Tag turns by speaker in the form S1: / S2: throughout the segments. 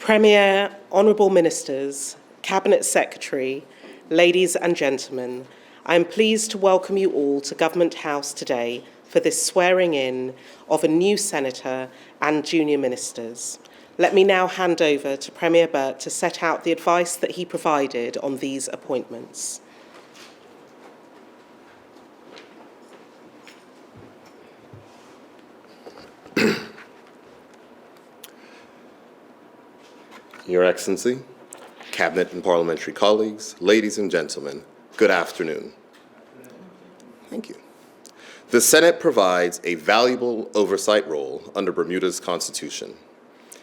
S1: Premier, Honourable Ministers, Cabinet Secretary, ladies and gentlemen, I am pleased to welcome you all to Government House today for this swearing in of a new Senator and junior ministers. Let me now hand over to Premier Burt to set out the advice that he provided on these appointments.
S2: Your Excellency, Cabinet and parliamentary colleagues, ladies and gentlemen, good afternoon. Thank you. The Senate provides a valuable oversight role under Bermuda's Constitution.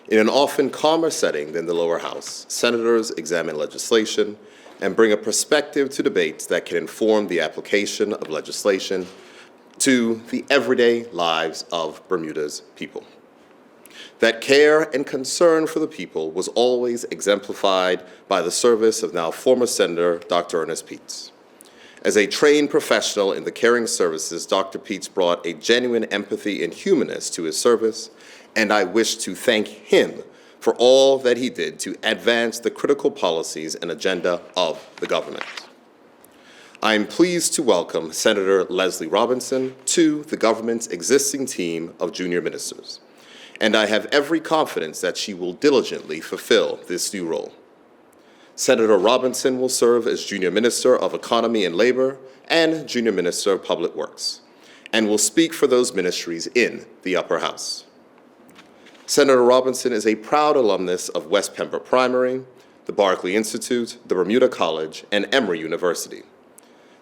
S2: In an often calmer setting than the lower house, senators examine legislation and bring a perspective to debates that can inform the application of legislation to the everyday lives of Bermuda's people. That care and concern for the people was always exemplified by the service of now former Senator Dr. Ernest Peets. As a trained professional in the caring services, Dr. Peets brought a genuine empathy and humanness to his service, and I wish to thank him for all that he did to advance the critical policies and agenda of the government. I am pleased to welcome Senator Leslie Robinson to the government's existing team of junior ministers, and I have every confidence that she will diligently fulfill this new role. Senator Robinson will serve as Junior Minister of Economy and Labor and Junior Minister of Public Works, and will speak for those ministries in the upper house. Senator Robinson is a proud alumnus of West Pembroke Primary, the Barclay Institute, the Bermuda College, and Emory University.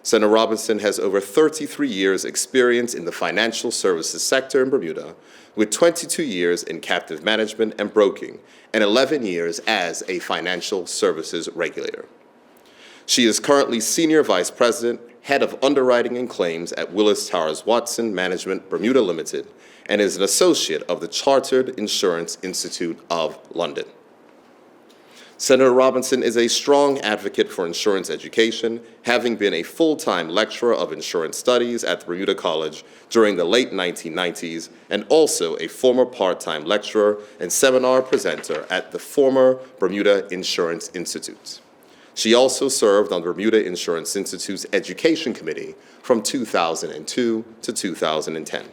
S2: Senator Robinson has over 33 years' experience in the financial services sector in Bermuda, with 22 years in captive management and broking and 11 years as a financial services regulator. She is currently Senior Vice President, Head of Underwriting and Claims at Willis Towers Watson Management Bermuda Limited, and is an associate of the Chartered Insurance Institute of London. Senator Robinson is a strong advocate for insurance education, having been a full-time lecturer of insurance studies at the Bermuda College during the late 1990s, and also a former part-time lecturer and seminar presenter at the former Bermuda Insurance Institute. She also served on the Bermuda Insurance Institute's Education Committee from 2002 to 2010.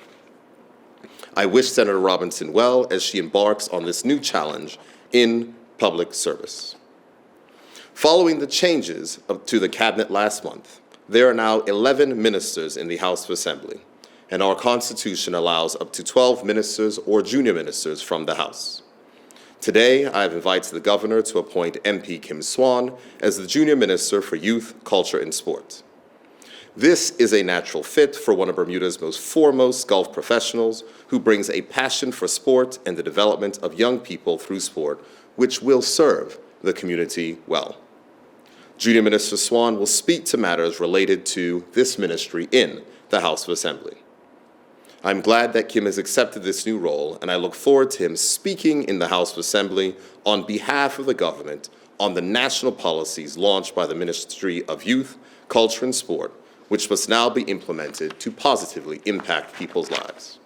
S2: I wish Senator Robinson well as she embarks on this new challenge in public service. Following the changes to the cabinet last month, there are now 11 ministers in the House of Assembly, and our Constitution allows up to 12 ministers or junior ministers from the House. Today, I have invited the Governor to appoint MP Kim Swan as the Junior Minister for Youth, Culture, and Sport. This is a natural fit for one of Bermuda's most foremost golf professionals who brings a passion for sport and the development of young people through sport, which will serve the community well. Junior Minister Swan will speak to matters related to this ministry in the House of Assembly. I'm glad that Kim has accepted this new role, and I look forward to him speaking in the House of Assembly on behalf of the government on the national policies launched by the Ministry of Youth, Culture, and Sport, which must now be implemented to positively impact people's lives.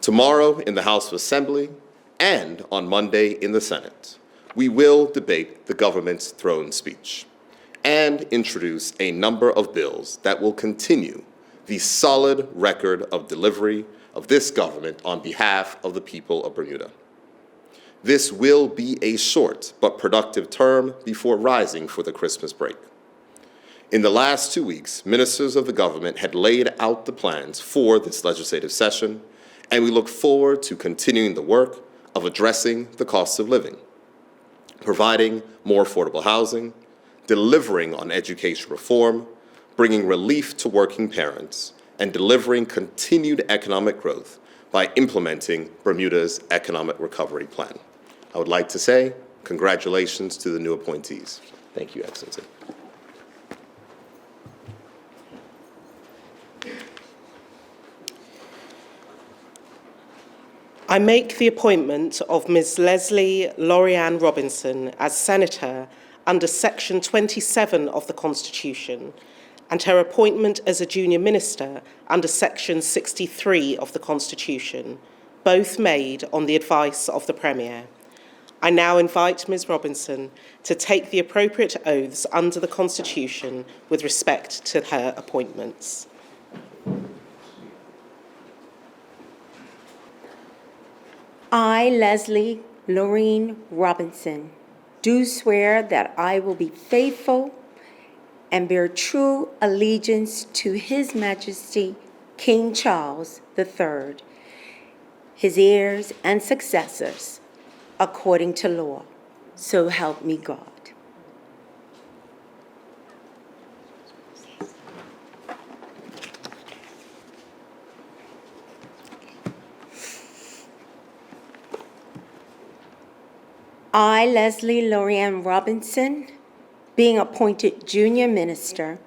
S2: Tomorrow in the House of Assembly, and on Monday in the Senate, we will debate the government's throne speech and introduce a number of bills that will continue the solid record of delivery of this government on behalf of the people of Bermuda. This will be a short but productive term before rising for the Christmas break. In the last 2 weeks, ministers of the government had laid out the plans for this legislative session, and we look forward to continuing the work of addressing the cost of living, providing more affordable housing, delivering on education reform, bringing relief to working parents, and delivering continued economic growth by implementing Bermuda's Economic Recovery Plan. I would like to say congratulations to the new appointees. Thank you, Excellency.
S1: I make the appointment of Ms. Leslie Lori-Ann Robinson as Senator under Section 27 of the Constitution, and her appointment as a junior minister under Section 63 of the Constitution, both made on the advice of the Premier. I now invite Ms. Robinson to take the appropriate oaths under the Constitution with respect to her appointments.
S3: I, Leslie Lorraine Robinson, do swear that I will be faithful and bear true allegiance to His Majesty King Charles III, his heirs and successors, according to law. So help me God. I, Leslie Lorianne Robinson, being appointed Junior Minister,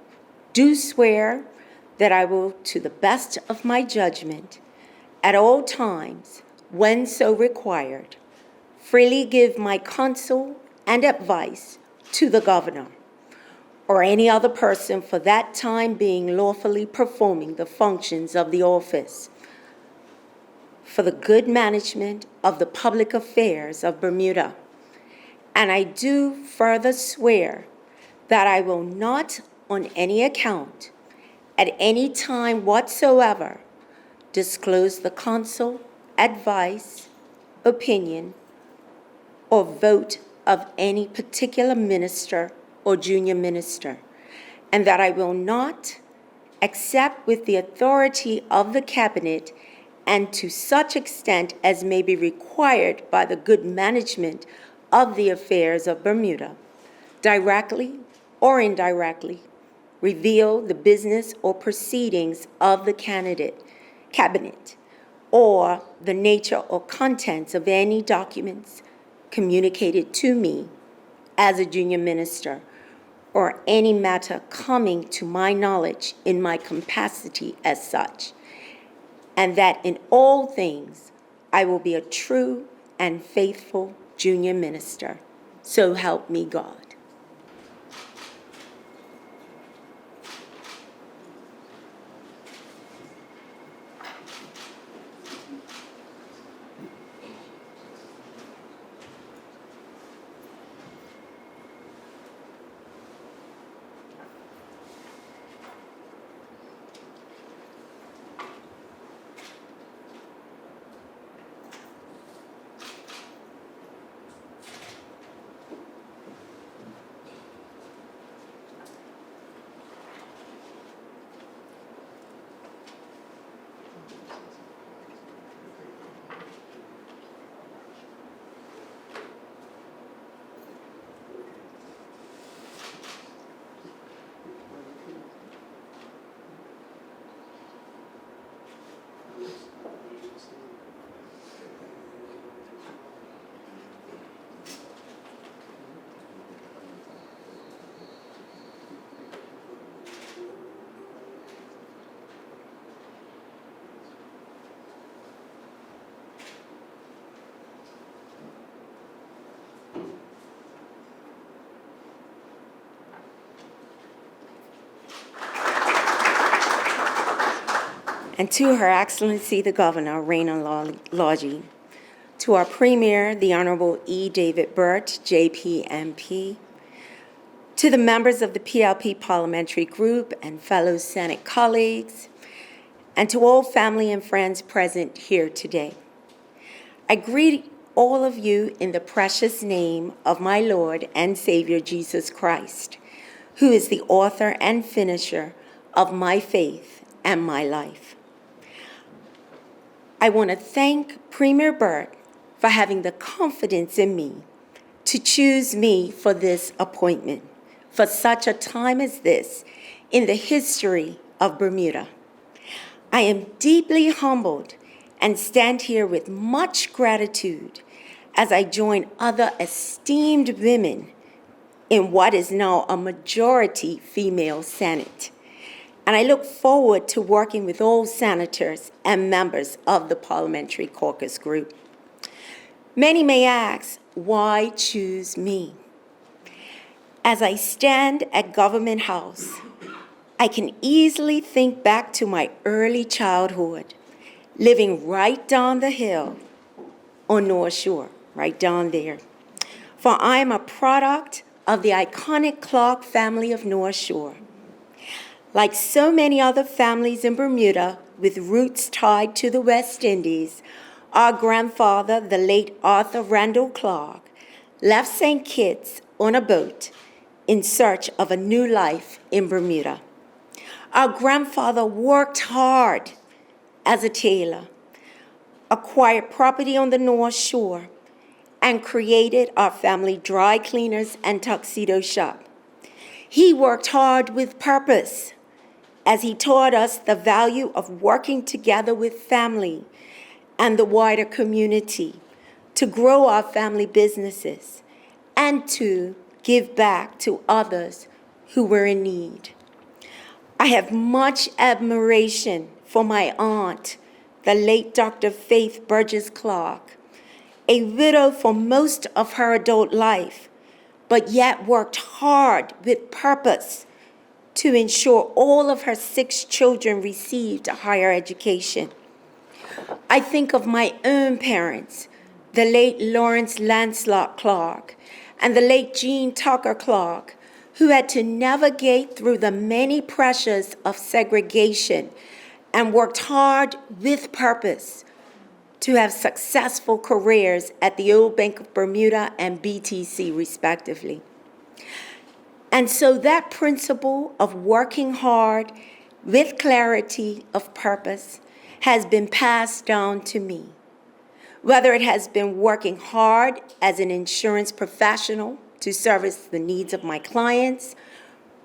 S3: do swear that I will, to the best of my judgment, at all times, when so required, freely give my counsel and advice to the Governor or any other person for that time being lawfully performing the functions of the office for the good management of the public affairs of Bermuda. And I do further swear that I will not, on any account, at any time whatsoever, disclose the counsel, advice, opinion, or vote of any particular minister or junior minister, and that I will not, except with the authority of the Cabinet and to such extent as may be required by the good management of the affairs of Bermuda, directly or indirectly, reveal the business or proceedings of the Cabinet, or the nature or contents of any documents communicated to me as a junior minister, or any matter coming to my knowledge in my capacity as such, and that in all things I will be a true and faithful junior minister. So help me God. And to Her Excellency the Governor, Raina Lodgy, to our Premier, the Honorable E. David Burt, JPMP, to the members of the PLP Parliamentary Group and fellow Senate colleagues, and to all family and friends present here today. I greet all of you in the precious name of my Lord and Savior Jesus Christ, who is the author and finisher of my faith and my life. I want to thank Premier Burt for having the confidence in me to choose me for this appointment for such a time as this in the history of Bermuda. I am deeply humbled and stand here with much gratitude as I join other esteemed women in what is now a majority female Senate. And I look forward to working with all senators and members of the Parliamentary Caucus Group. Many may ask, why choose me? As I stand at Government House, I can easily think back to my early childhood, living right down the hill on North Shore, right down there. for I am a product of the iconic Clark family of North Shore. Like so many other families in Bermuda with roots tied to the West Indies, our grandfather, the late Arthur Randall Clark, left St. Kitts on a boat in search of a new life in Bermuda. Our grandfather worked hard as a tailor, acquired property on the North Shore, and created our family dry cleaners and tuxedo shop. He worked hard with purpose as he taught us the value of working together with family and the wider community to grow our family businesses and to give back to others who were in need. I have much admiration for my aunt, the late Dr. Faith Burgess Clark, a widow for most of her adult life, but yet worked hard with purpose to ensure all of her 6 children received a higher education. I think of my own parents, the late Lawrence Lancelot Clark and the late Jean Tucker Clark, who had to navigate through the many pressures of segregation and worked hard with purpose to have successful careers at the Old Bank of Bermuda and BTC, respectively. And so that principle of working hard with clarity of purpose has been passed down to me. Whether it has been working hard as an insurance professional to service the needs of my clients,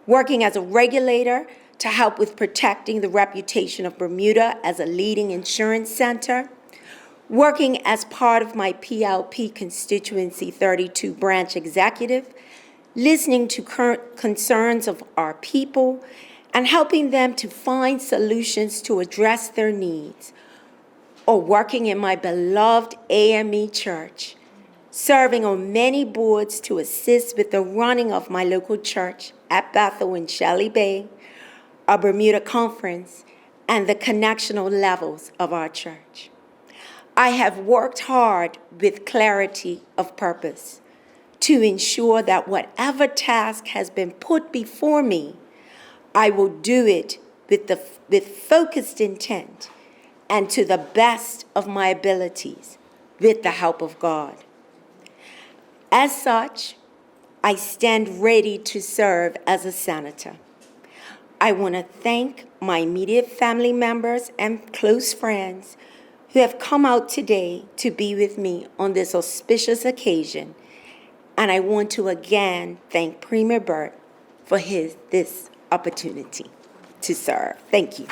S3: working as a regulator to help with protecting the reputation of Bermuda as a leading insurance center, working as part of my PLP Constituency 32 branch executive, listening to current concerns of our people, and helping them to find solutions to address their needs, or working in my beloved AME church, serving on many boards to assist with the running of my local church at Bethel in Shelley Bay, our Bermuda Conference, and the connectional levels of our church. I have worked hard with clarity of purpose to ensure that whatever task has been put before me, I will do it with focused intent and to the best of my abilities with the help of God. As such, I stand ready to serve as a senator. I want to thank my immediate family members and close friends who have come out today to be with me on this auspicious occasion. And I want to again thank Premier Burt for this opportunity to serve. Thank you.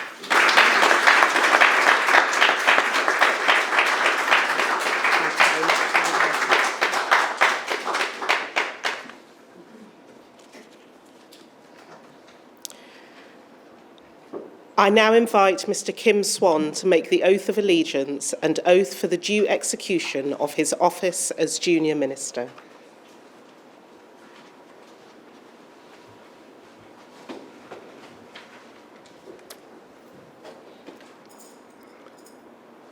S1: I now invite Mr. Kim Swan to make the oath of allegiance and oath for the due execution of his office as Junior Minister.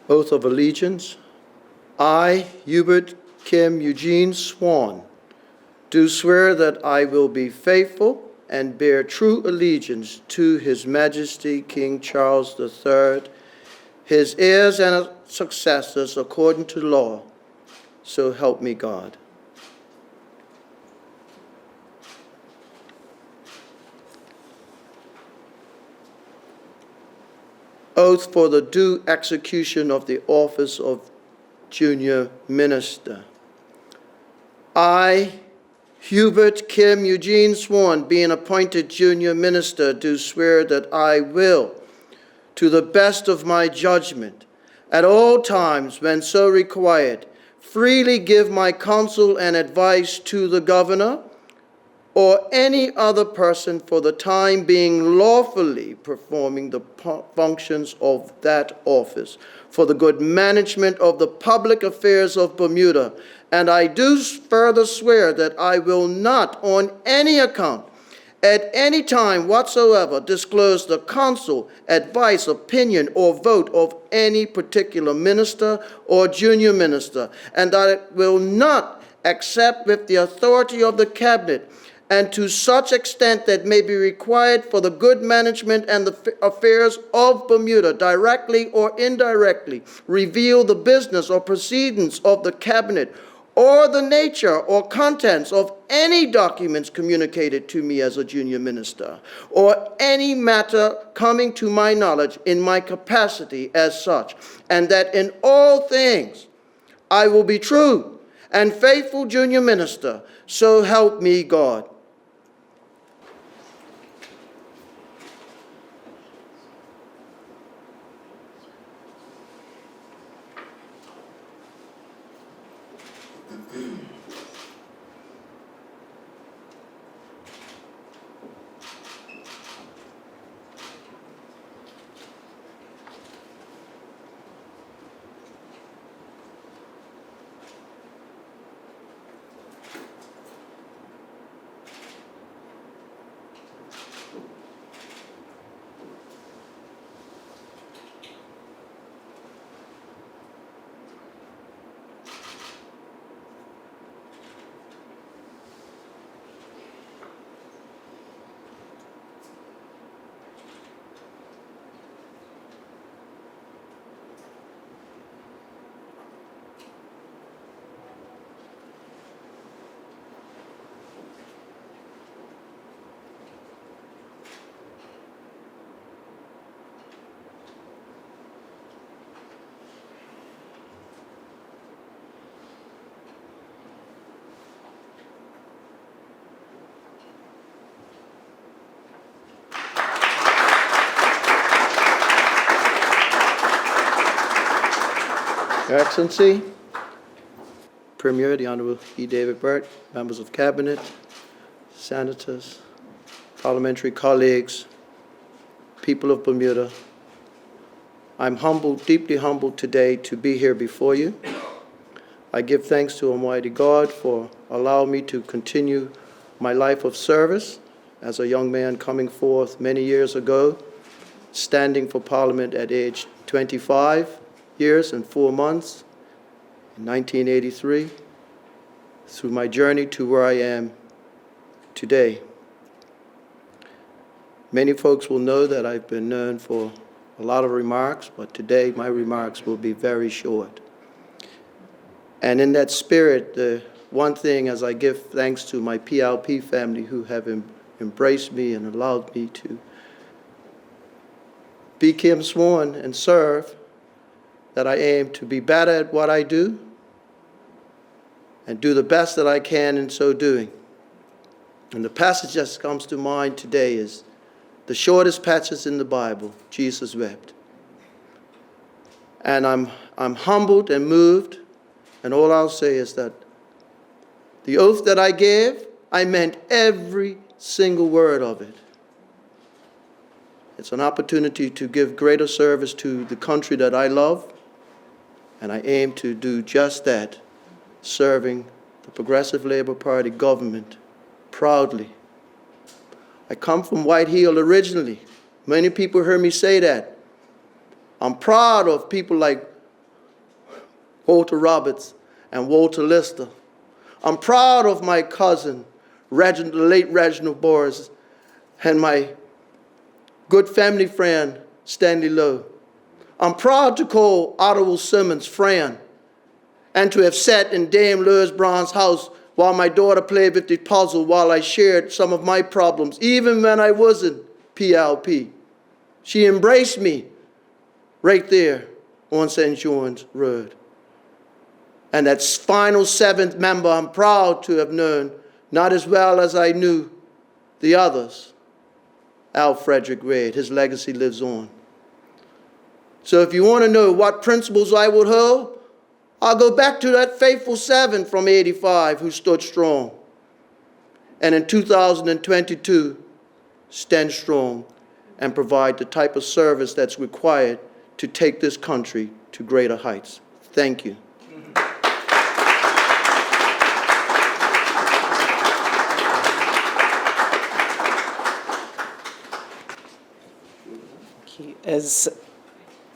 S4: Oath of Allegiance. I, Hubert Kim Eugene Swan, do swear that I will be faithful and bear true allegiance to His Majesty King Charles III, his heirs and successors according to law. So help me God. Oath for the due execution of the office of Junior Minister. I, Hubert Kim Eugene Swan, being appointed Junior Minister, do swear that I will, to the best of my judgment, at all times when so required, freely give my counsel and advice to the Governor or any other person for the time being lawfully performing the functions of that office for the good management of the public affairs of Bermuda. And I do further swear that I will not on any account at any time whatsoever disclose the counsel, advice, opinion, or vote of any particular minister or junior minister, and that I will not except with the authority of the Cabinet, and to such extent that may be required for the good management and the affairs of Bermuda, directly or indirectly, reveal the business or proceedings of the Cabinet, or the nature or contents of any documents communicated to me as a junior minister, or any matter coming to my knowledge in my capacity as such, and that in all things I will be true and faithful junior minister, so help me God. Your Excellency, Premier, the Honorable E. David Burt, members of Cabinet, senators, parliamentary colleagues, people of Bermuda, I'm humbled, deeply humbled today to be here before you. I give thanks to Almighty God for allowing me to continue my life of service as a young man coming forth many years ago, standing for Parliament at age 25 years and 4 months in 1983, through my journey to where I am today. Many folks will know that I've been known for a lot of remarks, but today my remarks will be very short. And in that spirit, the one thing, as I give thanks to my PLP family who have embraced me and allowed me to be Kim sworn and serve, that I aim to be better at what I do and do the best that I can in so doing. And the passage that comes to mind today is the shortest passage in the Bible, Jesus wept. And I'm humbled and moved, and all I'll say is that the oath that I gave, I meant every single word of it. It's an opportunity to give greater service to the country that I love, and I aim to do just that, serving the Progressive Labour Party government proudly. I come from White Hill originally. Many people heard me say that. I'm proud of people like Walter Roberts and Walter Lister. I'm proud of my cousin, the late Reginald Boris, and my good family friend, Stanley Lowe. I'm proud to call Ottawa Simmons friend and to have sat in Dame Lois Brown's house while my daughter played with the puzzle while I shared some of my problems, even when I wasn't PLP. She embraced me right there on St. John's Road. And that final seventh member I'm proud to have known, not as well as I knew the others, Al Frederick Wade. His legacy lives on. So if you want to know what principles I would hold, I'll go back to that faithful seven from '85 who stood strong. And in 2022, stand strong and provide the type of service that's required to take this country to greater heights. Thank you.
S1: As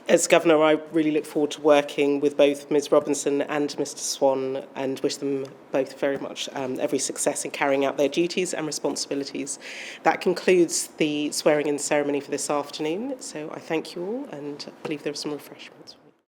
S1: As Governor, I really look forward to working with both Ms Robinson and Mr Swan and wish them both very much every success in carrying out their duties and responsibilities. That concludes the swearing-in ceremony for this afternoon, so I thank you all and I believe there are some refreshments.